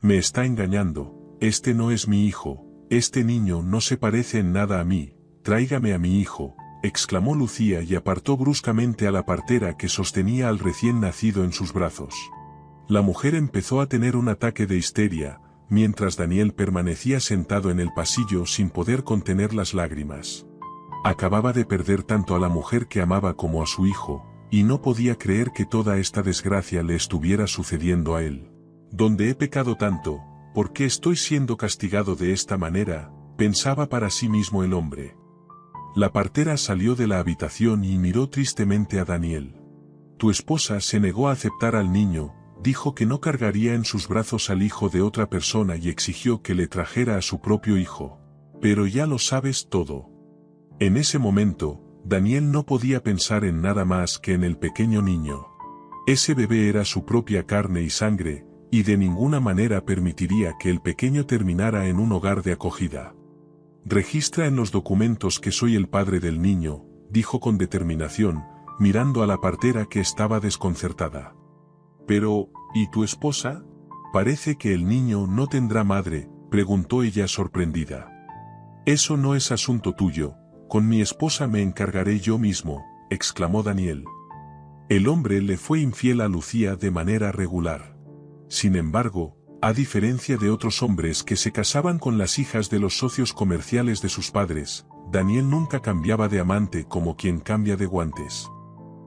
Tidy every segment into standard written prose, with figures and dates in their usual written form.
Me está engañando, este no es mi hijo, este niño no se parece en nada a mí, tráigame a mi hijo, exclamó Lucía y apartó bruscamente a la partera que sostenía al recién nacido en sus brazos. La mujer empezó a tener un ataque de histeria, mientras Daniel permanecía sentado en el pasillo sin poder contener las lágrimas. Acababa de perder tanto a la mujer que amaba como a su hijo, y no podía creer que toda esta desgracia le estuviera sucediendo a él. ¿Dónde he pecado tanto? ¿Por qué estoy siendo castigado de esta manera?, pensaba para sí mismo el hombre. La partera salió de la habitación y miró tristemente a Daniel. Tu esposa se negó a aceptar al niño, dijo que no cargaría en sus brazos al hijo de otra persona y exigió que le trajera a su propio hijo. Pero ya lo sabes todo. En ese momento, Daniel no podía pensar en nada más que en el pequeño niño. Ese bebé era su propia carne y sangre, y de ninguna manera permitiría que el pequeño terminara en un hogar de acogida. Registra en los documentos que soy el padre del niño, dijo con determinación, mirando a la partera que estaba desconcertada. Pero, ¿y tu esposa? Parece que el niño no tendrá madre, preguntó ella sorprendida. Eso no es asunto tuyo, con mi esposa me encargaré yo mismo, exclamó Daniel. El hombre le fue infiel a Lucía de manera regular. Sin embargo, a diferencia de otros hombres que se casaban con las hijas de los socios comerciales de sus padres, Daniel nunca cambiaba de amante como quien cambia de guantes.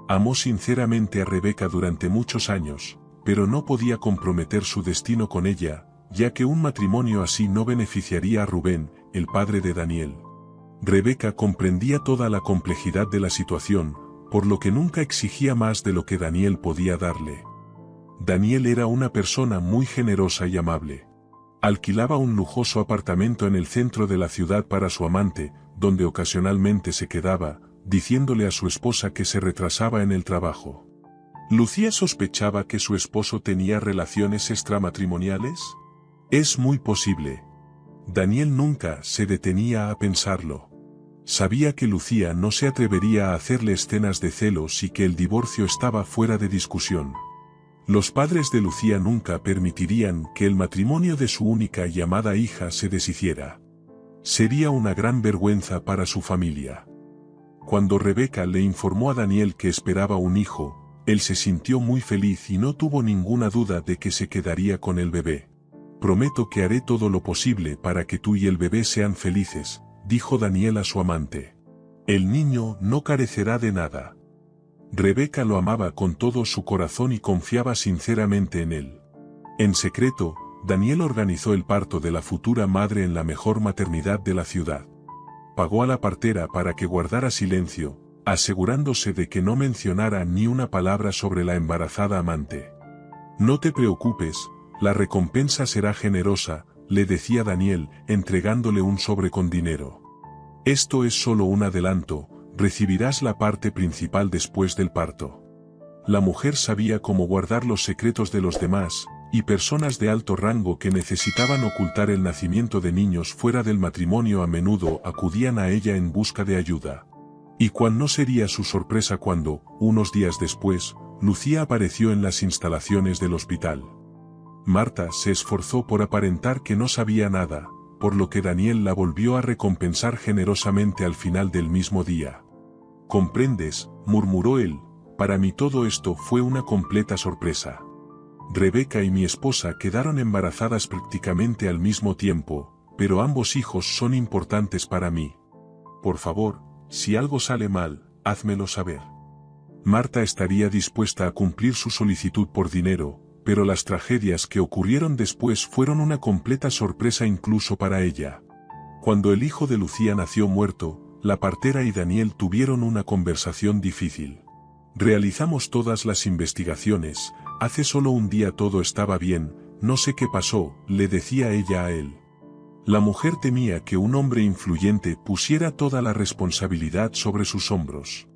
Amó sinceramente a Rebeca durante muchos años, pero no podía comprometer su destino con ella, ya que un matrimonio así no beneficiaría a Rubén, el padre de Daniel. Rebeca comprendía toda la complejidad de la situación, por lo que nunca exigía más de lo que Daniel podía darle. Daniel era una persona muy generosa y amable. Alquilaba un lujoso apartamento en el centro de la ciudad para su amante, donde ocasionalmente se quedaba, diciéndole a su esposa que se retrasaba en el trabajo. ¿Lucía sospechaba que su esposo tenía relaciones extramatrimoniales? Es muy posible. Daniel nunca se detenía a pensarlo. Sabía que Lucía no se atrevería a hacerle escenas de celos y que el divorcio estaba fuera de discusión. Los padres de Lucía nunca permitirían que el matrimonio de su única y amada hija se deshiciera. Sería una gran vergüenza para su familia. Cuando Rebeca le informó a Daniel que esperaba un hijo, él se sintió muy feliz y no tuvo ninguna duda de que se quedaría con el bebé. Prometo que haré todo lo posible para que tú y el bebé sean felices, dijo Daniel a su amante. El niño no carecerá de nada. Rebeca lo amaba con todo su corazón y confiaba sinceramente en él. En secreto, Daniel organizó el parto de la futura madre en la mejor maternidad de la ciudad. Pagó a la partera para que guardara silencio, asegurándose de que no mencionara ni una palabra sobre la embarazada amante. No te preocupes, la recompensa será generosa, le decía Daniel, entregándole un sobre con dinero. Esto es solo un adelanto, recibirás la parte principal después del parto. La mujer sabía cómo guardar los secretos de los demás, y personas de alto rango que necesitaban ocultar el nacimiento de niños fuera del matrimonio a menudo acudían a ella en busca de ayuda. Y cuál no sería su sorpresa cuando, unos días después, Lucía apareció en las instalaciones del hospital. Marta se esforzó por aparentar que no sabía nada, por lo que Daniel la volvió a recompensar generosamente al final del mismo día. «¿Comprendes?», murmuró él, «para mí todo esto fue una completa sorpresa. Rebeca y mi esposa quedaron embarazadas prácticamente al mismo tiempo, pero ambos hijos son importantes para mí. Por favor, si algo sale mal, házmelo saber». Marta estaría dispuesta a cumplir su solicitud por dinero, pero las tragedias que ocurrieron después fueron una completa sorpresa incluso para ella. Cuando el hijo de Lucía nació muerto, la partera y Daniel tuvieron una conversación difícil. «Realizamos todas las investigaciones, hace solo un día todo estaba bien, no sé qué pasó», le decía ella a él. La mujer temía que un hombre influyente pusiera toda la responsabilidad sobre sus hombros.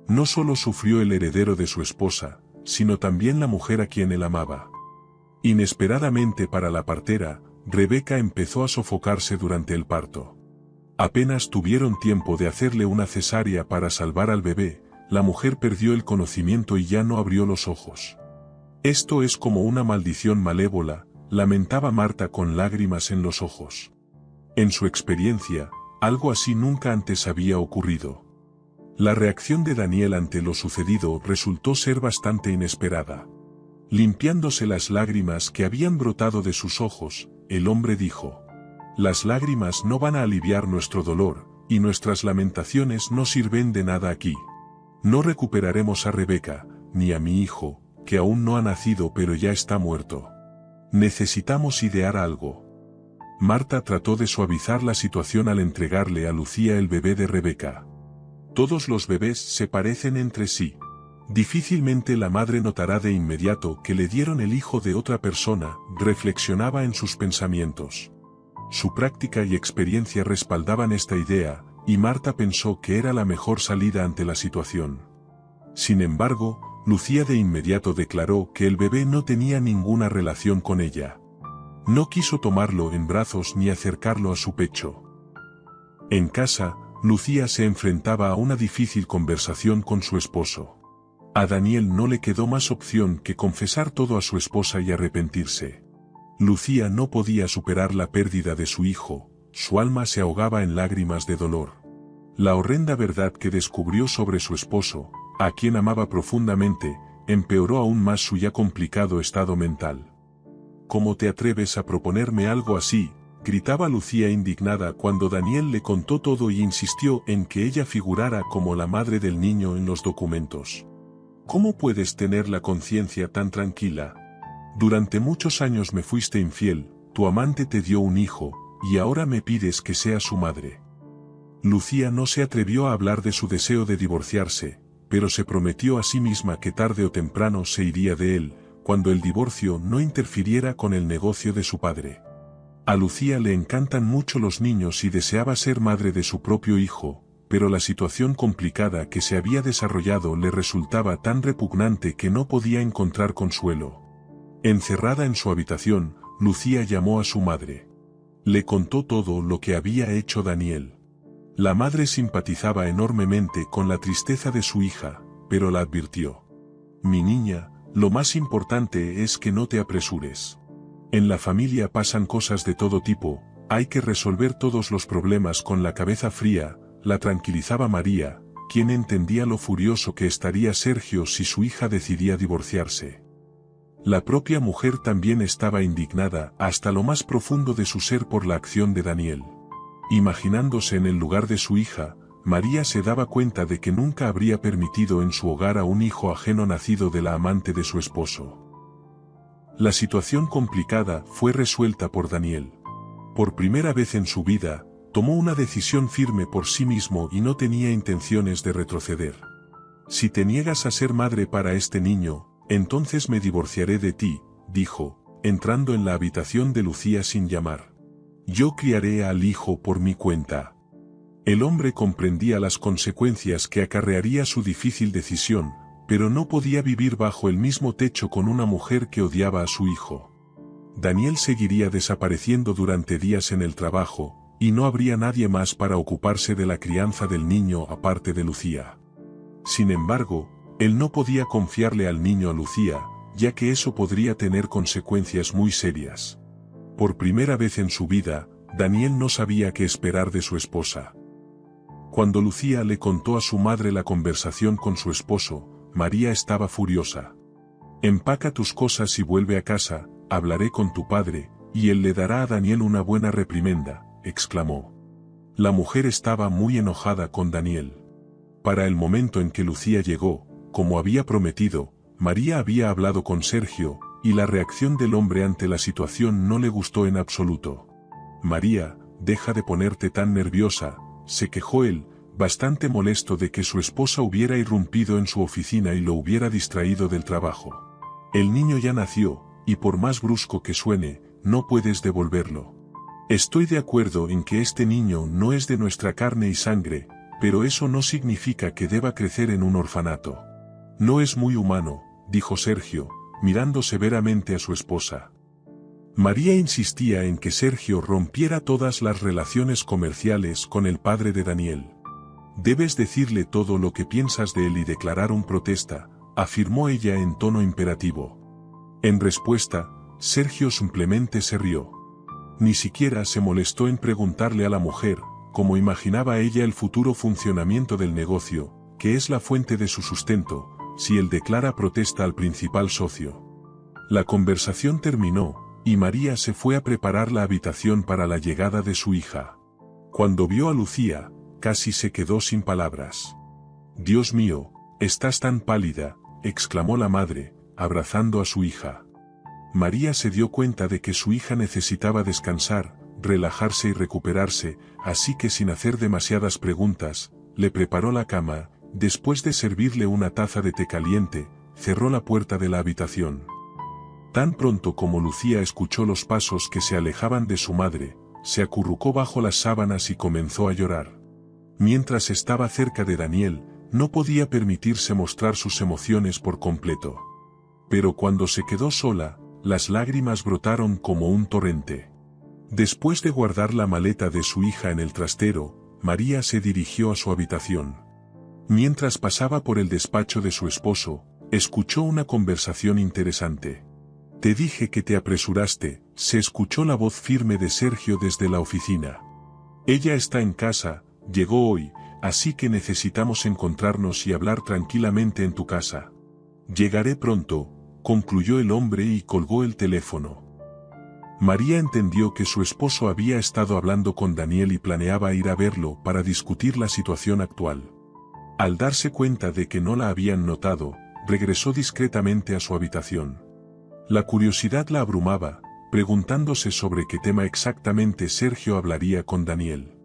No solo sufrió el heredero de su esposa, sino también la mujer a quien él amaba. Inesperadamente para la partera, Rebeca empezó a sofocarse durante el parto. Apenas tuvieron tiempo de hacerle una cesárea para salvar al bebé, la mujer perdió el conocimiento y ya no abrió los ojos. «Esto es como una maldición malévola», lamentaba Marta con lágrimas en los ojos. En su experiencia, algo así nunca antes había ocurrido. La reacción de Daniel ante lo sucedido resultó ser bastante inesperada. Limpiándose las lágrimas que habían brotado de sus ojos, el hombre dijo: «Las lágrimas no van a aliviar nuestro dolor, y nuestras lamentaciones no sirven de nada aquí. No recuperaremos a Rebeca, ni a mi hijo, que aún no ha nacido pero ya está muerto. Necesitamos idear algo». Marta trató de suavizar la situación al entregarle a Lucía el bebé de Rebeca. Todos los bebés se parecen entre sí. Difícilmente la madre notará de inmediato que le dieron el hijo de otra persona, reflexionaba en sus pensamientos. Su práctica y experiencia respaldaban esta idea, y Marta pensó que era la mejor salida ante la situación. Sin embargo, Lucía de inmediato declaró que el bebé no tenía ninguna relación con ella. No quiso tomarlo en brazos ni acercarlo a su pecho. En casa, Lucía se enfrentaba a una difícil conversación con su esposo. A Daniel no le quedó más opción que confesar todo a su esposa y arrepentirse. Lucía no podía superar la pérdida de su hijo, su alma se ahogaba en lágrimas de dolor. La horrenda verdad que descubrió sobre su esposo, a quien amaba profundamente, empeoró aún más su ya complicado estado mental. «¿Cómo te atreves a proponerme algo así?», gritaba Lucía indignada cuando Daniel le contó todo y insistió en que ella figurara como la madre del niño en los documentos. «¿Cómo puedes tener la conciencia tan tranquila? Durante muchos años me fuiste infiel, tu amante te dio un hijo, y ahora me pides que sea su madre». Lucía no se atrevió a hablar de su deseo de divorciarse, pero se prometió a sí misma que tarde o temprano se iría de él, cuando el divorcio no interfiriera con el negocio de su padre. A Lucía le encantan mucho los niños y deseaba ser madre de su propio hijo, pero la situación complicada que se había desarrollado le resultaba tan repugnante que no podía encontrar consuelo. Encerrada en su habitación, Lucía llamó a su madre. Le contó todo lo que había hecho Daniel. La madre simpatizaba enormemente con la tristeza de su hija, pero la advirtió: «Mi niña, lo más importante es que no te apresures. En la familia pasan cosas de todo tipo, hay que resolver todos los problemas con la cabeza fría», la tranquilizaba María, quien entendía lo furioso que estaría Sergio si su hija decidía divorciarse. La propia mujer también estaba indignada hasta lo más profundo de su ser por la acción de Daniel. Imaginándose en el lugar de su hija, María se daba cuenta de que nunca habría permitido en su hogar a un hijo ajeno nacido de la amante de su esposo. La situación complicada fue resuelta por Daniel. Por primera vez en su vida, tomó una decisión firme por sí mismo y no tenía intenciones de retroceder. «Si te niegas a ser madre para este niño, entonces me divorciaré de ti», dijo, entrando en la habitación de Lucía sin llamar. «Yo criaré al hijo por mi cuenta». El hombre comprendía las consecuencias que acarrearía su difícil decisión, pero no podía vivir bajo el mismo techo con una mujer que odiaba a su hijo. Daniel seguiría desapareciendo durante días en el trabajo, y no habría nadie más para ocuparse de la crianza del niño aparte de Lucía. Sin embargo, él no podía confiarle al niño a Lucía, ya que eso podría tener consecuencias muy serias. Por primera vez en su vida, Daniel no sabía qué esperar de su esposa. Cuando Lucía le contó a su madre la conversación con su esposo, María estaba furiosa. «Empaca tus cosas y vuelve a casa, hablaré con tu padre, y él le dará a Daniel una buena reprimenda», exclamó. La mujer estaba muy enojada con Daniel. Para el momento en que Lucía llegó, como había prometido, María había hablado con Sergio, y la reacción del hombre ante la situación no le gustó en absoluto. «María, deja de ponerte tan nerviosa», se quejó él, bastante molesto de que su esposa hubiera irrumpido en su oficina y lo hubiera distraído del trabajo. «El niño ya nació, y por más brusco que suene, no puedes devolverlo. Estoy de acuerdo en que este niño no es de nuestra carne y sangre, pero eso no significa que deba crecer en un orfanato. No es muy humano», dijo Sergio, mirando severamente a su esposa. María insistía en que Sergio rompiera todas las relaciones comerciales con el padre de Daniel. «Debes decirle todo lo que piensas de él y declarar un protesta», afirmó ella en tono imperativo. En respuesta, Sergio simplemente se rió. Ni siquiera se molestó en preguntarle a la mujer, cómo imaginaba ella el futuro funcionamiento del negocio, que es la fuente de su sustento, si él declara protesta al principal socio. La conversación terminó, y María se fue a preparar la habitación para la llegada de su hija. Cuando vio a Lucía, casi se quedó sin palabras. «Dios mío, estás tan pálida», exclamó la madre, abrazando a su hija. María se dio cuenta de que su hija necesitaba descansar, relajarse y recuperarse, así que sin hacer demasiadas preguntas, le preparó la cama, después de servirle una taza de té caliente, cerró la puerta de la habitación. Tan pronto como Lucía escuchó los pasos que se alejaban de su madre, se acurrucó bajo las sábanas y comenzó a llorar. Mientras estaba cerca de Daniel, no podía permitirse mostrar sus emociones por completo. Pero cuando se quedó sola, las lágrimas brotaron como un torrente. Después de guardar la maleta de su hija en el trastero, María se dirigió a su habitación. Mientras pasaba por el despacho de su esposo, escuchó una conversación interesante. «Te dije que te apresuraste», se escuchó la voz firme de Sergio desde la oficina. «Ella está en casa, llegó hoy, así que necesitamos encontrarnos y hablar tranquilamente en tu casa». «Llegaré pronto», concluyó el hombre y colgó el teléfono. María entendió que su esposo había estado hablando con Daniel y planeaba ir a verlo para discutir la situación actual. Al darse cuenta de que no la habían notado, regresó discretamente a su habitación. La curiosidad la abrumaba, preguntándose sobre qué tema exactamente Sergio hablaría con Daniel.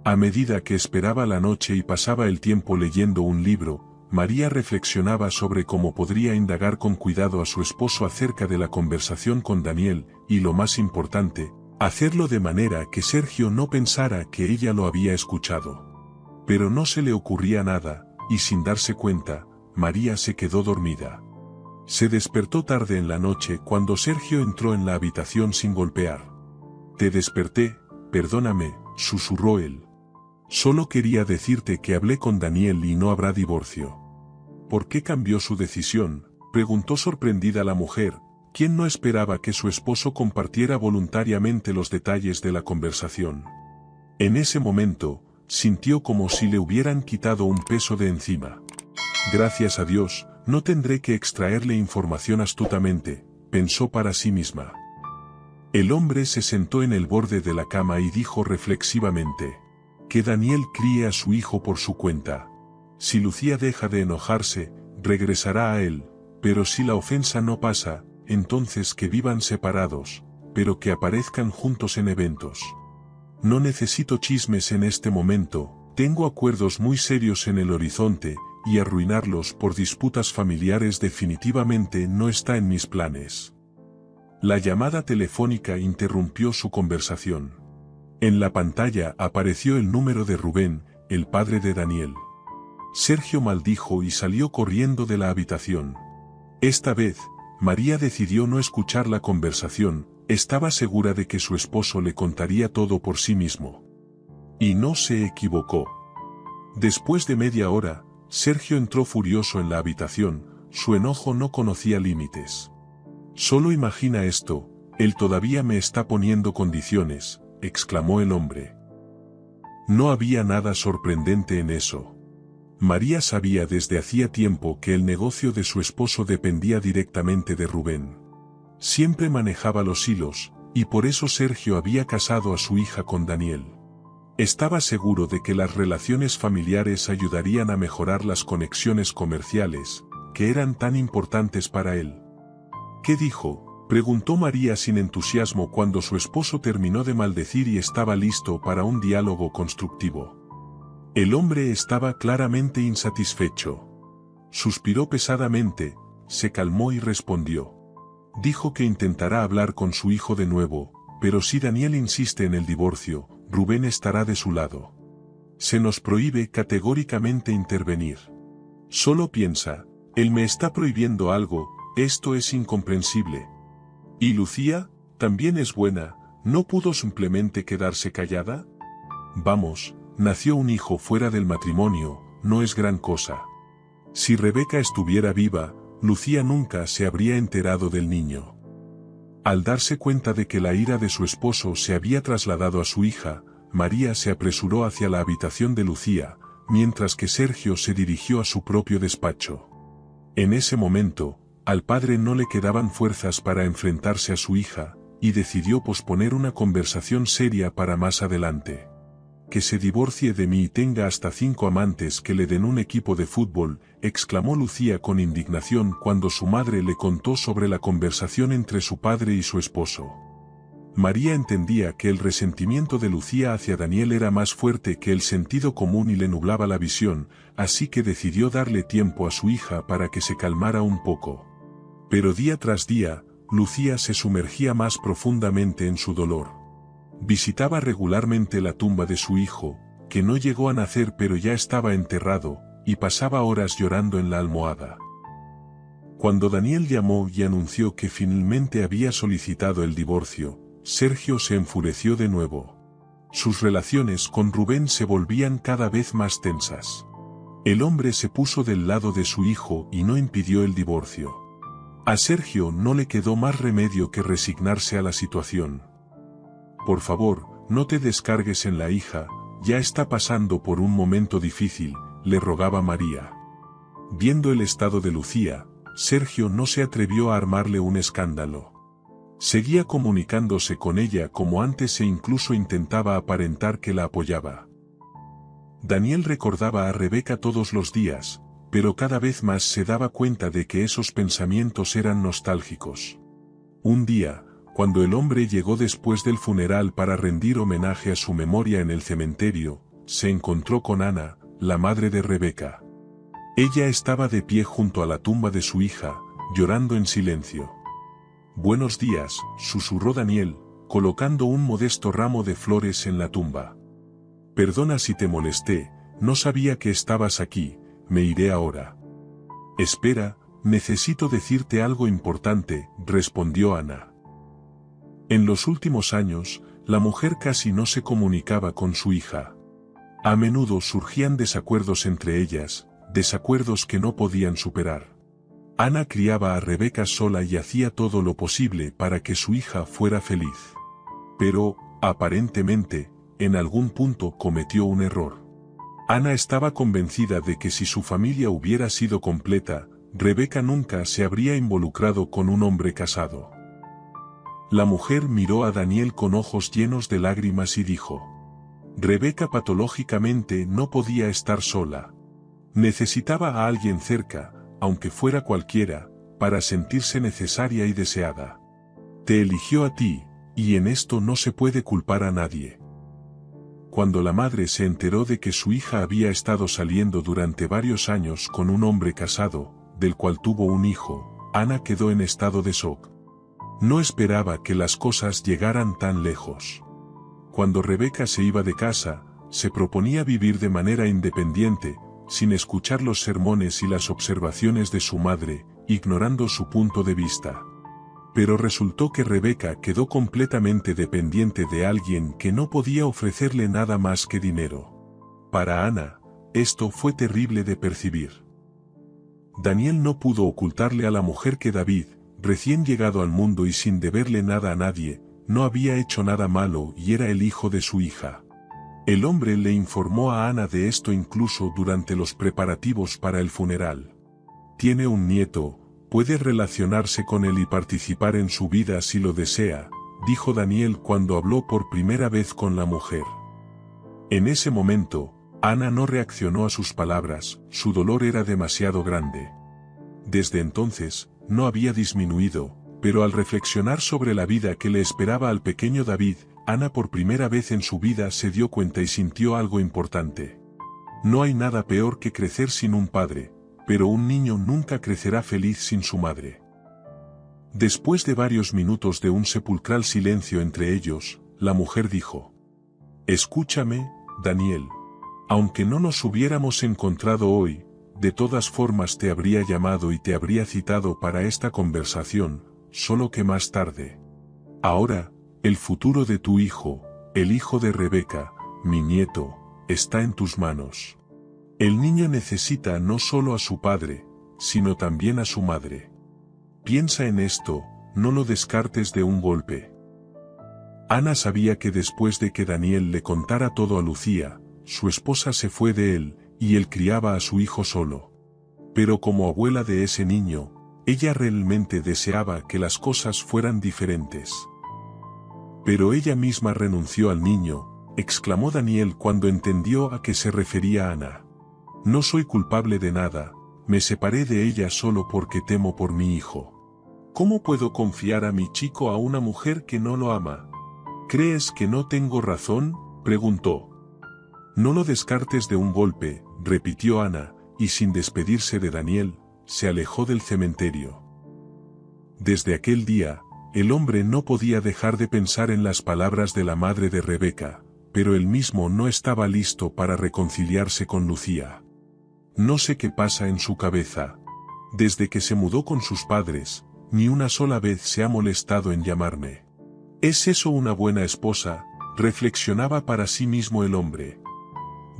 A medida que esperaba la noche y pasaba el tiempo leyendo un libro, María reflexionaba sobre cómo podría indagar con cuidado a su esposo acerca de la conversación con Daniel, y lo más importante, hacerlo de manera que Sergio no pensara que ella lo había escuchado. Pero no se le ocurría nada, y sin darse cuenta, María se quedó dormida. Se despertó tarde en la noche cuando Sergio entró en la habitación sin golpear. «Te desperté, perdóname», susurró él. «Solo quería decirte que hablé con Daniel y no habrá divorcio». «¿Por qué cambió su decisión?», preguntó sorprendida la mujer, quien no esperaba que su esposo compartiera voluntariamente los detalles de la conversación. En ese momento, sintió como si le hubieran quitado un peso de encima. «Gracias a Dios, no tendré que extraerle información astutamente», pensó para sí misma. El hombre se sentó en el borde de la cama y dijo reflexivamente: «Que Daniel críe a su hijo por su cuenta. Si Lucía deja de enojarse, regresará a él, pero si la ofensa no pasa, entonces que vivan separados, pero que aparezcan juntos en eventos. No necesito chismes en este momento, tengo acuerdos muy serios en el horizonte, y arruinarlos por disputas familiares definitivamente no está en mis planes». La llamada telefónica interrumpió su conversación. En la pantalla apareció el número de Rubén, el padre de Daniel. Sergio maldijo y salió corriendo de la habitación. Esta vez, María decidió no escuchar la conversación, estaba segura de que su esposo le contaría todo por sí mismo. Y no se equivocó. Después de media hora, Sergio entró furioso en la habitación, su enojo no conocía límites. «Solo imagina esto, él todavía me está poniendo condiciones», exclamó el hombre. No había nada sorprendente en eso. María sabía desde hacía tiempo que el negocio de su esposo dependía directamente de Rubén. Siempre manejaba los hilos, y por eso Sergio había casado a su hija con Daniel. Estaba seguro de que las relaciones familiares ayudarían a mejorar las conexiones comerciales, que eran tan importantes para él. «¿Qué dijo?», preguntó María sin entusiasmo cuando su esposo terminó de maldecir y estaba listo para un diálogo constructivo. El hombre estaba claramente insatisfecho. Suspiró pesadamente, se calmó y respondió. Dijo que intentará hablar con su hijo de nuevo, pero si Daniel insiste en el divorcio, Rubén estará de su lado. Se nos prohíbe categóricamente intervenir. Solo piensa, él me está prohibiendo algo, esto es incomprensible. ¿Y Lucía, también es buena, no pudo simplemente quedarse callada? Vamos, nació un hijo fuera del matrimonio, no es gran cosa. Si Rebeca estuviera viva, Lucía nunca se habría enterado del niño. Al darse cuenta de que la ira de su esposo se había trasladado a su hija, María se apresuró hacia la habitación de Lucía, mientras que Sergio se dirigió a su propio despacho. En ese momento, al padre no le quedaban fuerzas para enfrentarse a su hija, y decidió posponer una conversación seria para más adelante. «Que se divorcie de mí y tenga hasta 5 amantes que le den un equipo de fútbol», exclamó Lucía con indignación cuando su madre le contó sobre la conversación entre su padre y su esposo. María entendía que el resentimiento de Lucía hacia Daniel era más fuerte que el sentido común y le nublaba la visión, así que decidió darle tiempo a su hija para que se calmara un poco. Pero día tras día, Lucía se sumergía más profundamente en su dolor. Visitaba regularmente la tumba de su hijo, que no llegó a nacer pero ya estaba enterrado, y pasaba horas llorando en la almohada. Cuando Daniel llamó y anunció que finalmente había solicitado el divorcio, Sergio se enfureció de nuevo. Sus relaciones con Rubén se volvían cada vez más tensas. El hombre se puso del lado de su hijo y no impidió el divorcio. A Sergio no le quedó más remedio que resignarse a la situación. «Por favor, no te descargues en la hija, ya está pasando por un momento difícil», le rogaba María. Viendo el estado de Lucía, Sergio no se atrevió a armarle un escándalo. Seguía comunicándose con ella como antes e incluso intentaba aparentar que la apoyaba. Daniel recordaba a Rebeca todos los días, pero cada vez más se daba cuenta de que esos pensamientos eran nostálgicos. Un día, cuando el hombre llegó después del funeral para rendir homenaje a su memoria en el cementerio, se encontró con Ana, la madre de Rebeca. Ella estaba de pie junto a la tumba de su hija, llorando en silencio. «Buenos días», susurró Daniel, colocando un modesto ramo de flores en la tumba. «Perdona si te molesté, no sabía que estabas aquí, me iré ahora». «Espera, necesito decirte algo importante», respondió Ana. En los últimos años, la mujer casi no se comunicaba con su hija. A menudo surgían desacuerdos entre ellas, desacuerdos que no podían superar. Ana criaba a Rebeca sola y hacía todo lo posible para que su hija fuera feliz. Pero, aparentemente, en algún punto cometió un error. Ana estaba convencida de que si su familia hubiera sido completa, Rebeca nunca se habría involucrado con un hombre casado. La mujer miró a Daniel con ojos llenos de lágrimas y dijo: «Rebeca patológicamente no podía estar sola. Necesitaba a alguien cerca, aunque fuera cualquiera, para sentirse necesaria y deseada. Te eligió a ti, y en esto no se puede culpar a nadie». Cuando la madre se enteró de que su hija había estado saliendo durante varios años con un hombre casado, del cual tuvo un hijo, Ana quedó en estado de shock. No esperaba que las cosas llegaran tan lejos. Cuando Rebeca se iba de casa, se proponía vivir de manera independiente, sin escuchar los sermones y las observaciones de su madre, ignorando su punto de vista. Pero resultó que Rebeca quedó completamente dependiente de alguien que no podía ofrecerle nada más que dinero. Para Ana, esto fue terrible de percibir. Daniel no pudo ocultarle a la mujer que David, recién llegado al mundo y sin deberle nada a nadie, no había hecho nada malo y era el hijo de su hija. El hombre le informó a Ana de esto incluso durante los preparativos para el funeral. «Tiene un nieto, puede relacionarse con él y participar en su vida si lo desea», dijo Daniel cuando habló por primera vez con la mujer. En ese momento, Ana no reaccionó a sus palabras, su dolor era demasiado grande. Desde entonces, no había disminuido, pero al reflexionar sobre la vida que le esperaba al pequeño David, Ana por primera vez en su vida se dio cuenta y sintió algo importante. No hay nada peor que crecer sin un padre, pero un niño nunca crecerá feliz sin su madre. Después de varios minutos de un sepulcral silencio entre ellos, la mujer dijo: «Escúchame, Daniel. Aunque no nos hubiéramos encontrado hoy, de todas formas te habría llamado y te habría citado para esta conversación, solo que más tarde. Ahora, el futuro de tu hijo, el hijo de Rebeca, mi nieto, está en tus manos. El niño necesita no solo a su padre, sino también a su madre. Piensa en esto, no lo descartes de un golpe. Ana sabía que después de que Daniel le contara todo a Lucía, su esposa se fue de él, y él criaba a su hijo solo. Pero como abuela de ese niño, ella realmente deseaba que las cosas fueran diferentes. Pero ella misma renunció al niño, exclamó Daniel cuando entendió a qué se refería Ana. No soy culpable de nada, me separé de ella solo porque temo por mi hijo. ¿Cómo puedo confiar a mi chico a una mujer que no lo ama? ¿Crees que no tengo razón?, preguntó. No lo descartes de un golpe, repitió Ana, y sin despedirse de Daniel, se alejó del cementerio. Desde aquel día, el hombre no podía dejar de pensar en las palabras de la madre de Rebeca, pero él mismo no estaba listo para reconciliarse con Lucía. No sé qué pasa en su cabeza. Desde que se mudó con sus padres, ni una sola vez se ha molestado en llamarme. ¿Es eso una buena esposa?, reflexionaba para sí mismo el hombre.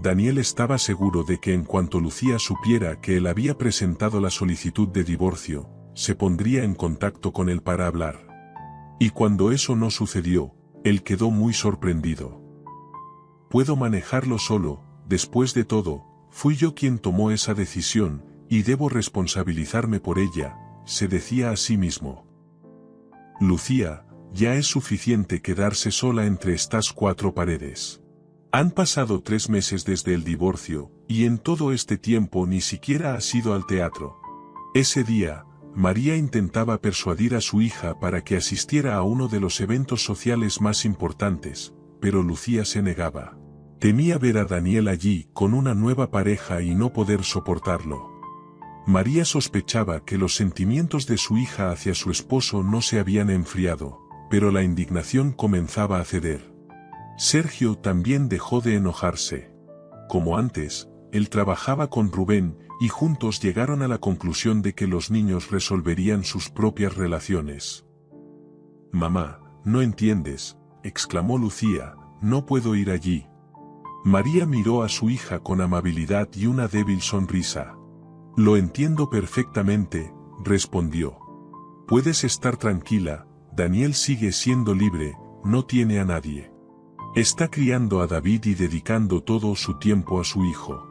Daniel estaba seguro de que en cuanto Lucía supiera que él había presentado la solicitud de divorcio, se pondría en contacto con él para hablar. Y cuando eso no sucedió, él quedó muy sorprendido. Puedo manejarlo solo, después de todo, fui yo quien tomó esa decisión, y debo responsabilizarme por ella, se decía a sí mismo. Lucía, ya es suficiente quedarse sola entre estas cuatro paredes. Han pasado 3 meses desde el divorcio, y en todo este tiempo ni siquiera has ido al teatro. Ese día, María intentaba persuadir a su hija para que asistiera a uno de los eventos sociales más importantes, pero Lucía se negaba. Temía ver a Daniel allí con una nueva pareja y no poder soportarlo. María sospechaba que los sentimientos de su hija hacia su esposo no se habían enfriado, pero la indignación comenzaba a ceder. Sergio también dejó de enojarse. Como antes, él trabajaba con Rubén, y juntos llegaron a la conclusión de que los niños resolverían sus propias relaciones. «Mamá, no entiendes», exclamó Lucía, «no puedo ir allí». María miró a su hija con amabilidad y una débil sonrisa. «Lo entiendo perfectamente», respondió. «Puedes estar tranquila, Daniel sigue siendo libre, no tiene a nadie. Está criando a David y dedicando todo su tiempo a su hijo».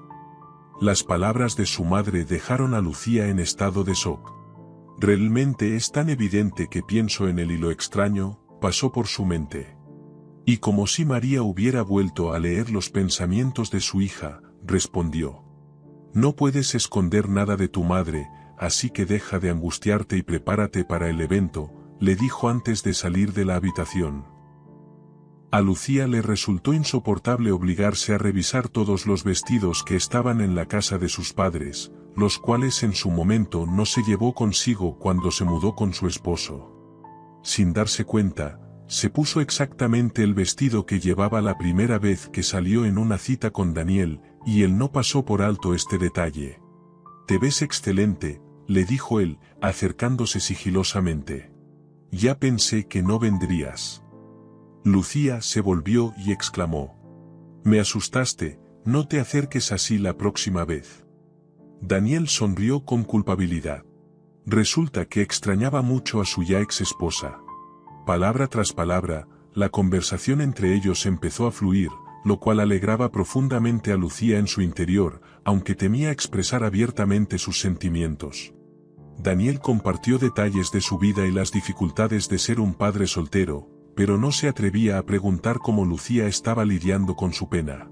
Las palabras de su madre dejaron a Lucía en estado de shock. «Realmente es tan evidente que pienso en él y lo extraño», pasó por su mente. Y como si María hubiera vuelto a leer los pensamientos de su hija, respondió. «No puedes esconder nada de tu madre, así que deja de angustiarte y prepárate para el evento», le dijo antes de salir de la habitación. A Lucía le resultó insoportable obligarse a revisar todos los vestidos que estaban en la casa de sus padres, los cuales en su momento no se llevó consigo cuando se mudó con su esposo. Sin darse cuenta, se puso exactamente el vestido que llevaba la primera vez que salió en una cita con Daniel, y él no pasó por alto este detalle. «Te ves excelente», le dijo él, acercándose sigilosamente. «Ya pensé que no vendrías». Lucía se volvió y exclamó. «Me asustaste, no te acerques así la próxima vez». Daniel sonrió con culpabilidad. Resulta que extrañaba mucho a su ya ex esposa. Palabra tras palabra, la conversación entre ellos empezó a fluir, lo cual alegraba profundamente a Lucía en su interior, aunque temía expresar abiertamente sus sentimientos. Daniel compartió detalles de su vida y las dificultades de ser un padre soltero, pero no se atrevía a preguntar cómo Lucía estaba lidiando con su pena.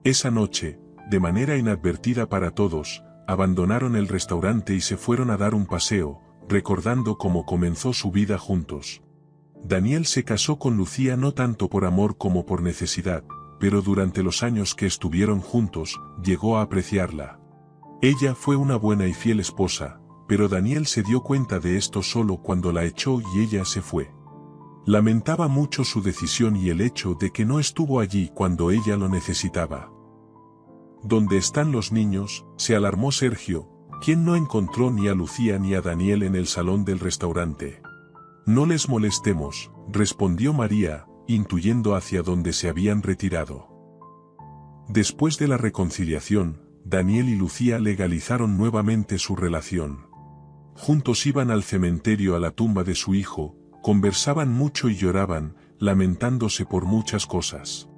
Esa noche, de manera inadvertida para todos, abandonaron el restaurante y se fueron a dar un paseo, recordando cómo comenzó su vida juntos. Daniel se casó con Lucía no tanto por amor como por necesidad, pero durante los años que estuvieron juntos, llegó a apreciarla. Ella fue una buena y fiel esposa, pero Daniel se dio cuenta de esto solo cuando la echó y ella se fue. Lamentaba mucho su decisión y el hecho de que no estuvo allí cuando ella lo necesitaba. «¿Dónde están los niños?», se alarmó Sergio, quien no encontró ni a Lucía ni a Daniel en el salón del restaurante. «No les molestemos», respondió María, intuyendo hacia dónde se habían retirado. Después de la reconciliación, Daniel y Lucía legalizaron nuevamente su relación. Juntos iban al cementerio a la tumba de su hijo, conversaban mucho y lloraban, lamentándose por muchas cosas.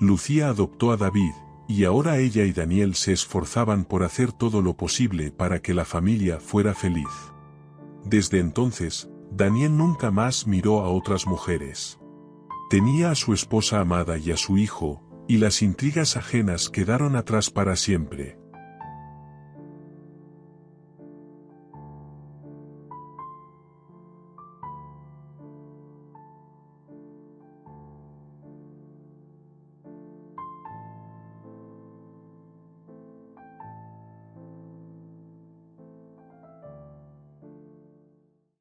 Lucía adoptó a David, y ahora ella y Daniel se esforzaban por hacer todo lo posible para que la familia fuera feliz. Desde entonces, Daniel nunca más miró a otras mujeres. Tenía a su esposa amada y a su hijo, y las intrigas ajenas quedaron atrás para siempre.